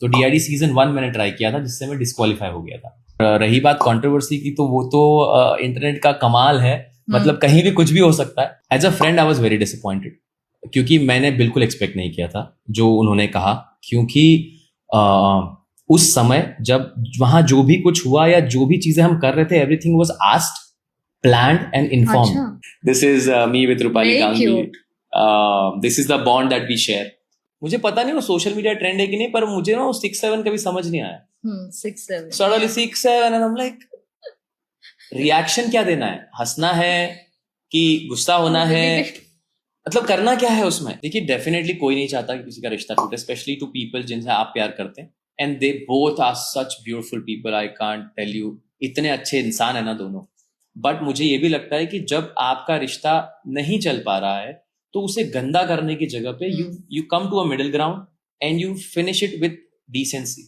तो DID season 1 मैंने try किया था, जिससे मैं डिस्क्वालीफाई हो गया था। रही बात कंट्रोवर्सी की, तो वो तो इंटरनेट का कमाल है, मतलब कहीं भी कुछ भी हो सकता है। As a friend I was very disappointed, क्योंकि मैंने बिल्कुल एक्सपेक्ट नहीं किया था जो उन्होंने कहा, क्योंकि उस समय जब वहां जो भी कुछ हुआ या जो भी चीजें हम कर रहे थे, everything was asked, planned and informed. This is me with Rupali Gangvi. This is the bond that we share. मुझे पता नहीं वो सोशल मीडिया ट्रेंड है कि नहीं, पर मुझे ना वो 6-7 कभी समझ नहीं आया। 6-7 Suddenly 6-7 and I'm like, reaction क्या देना है? हंसना है कि गुस्सा होना है? मतलब करना क्या है उसमें? देखिए, डेफिनेटली कोई नहीं चाहता कि किसी का रिश्ता टूटे, स्पेशली टू पीपल जिनसे आप प्यार करते हैं। And they both are such beautiful people, I can't tell you, इतने अच्छे इंसान है ना दोनों। बट मुझे ये भी लगता है कि जब आपका रिश्ता नहीं चल पा रहा है, तो उसे गंदा करने की जगह पे you come to a middle ground and you finish it with decency.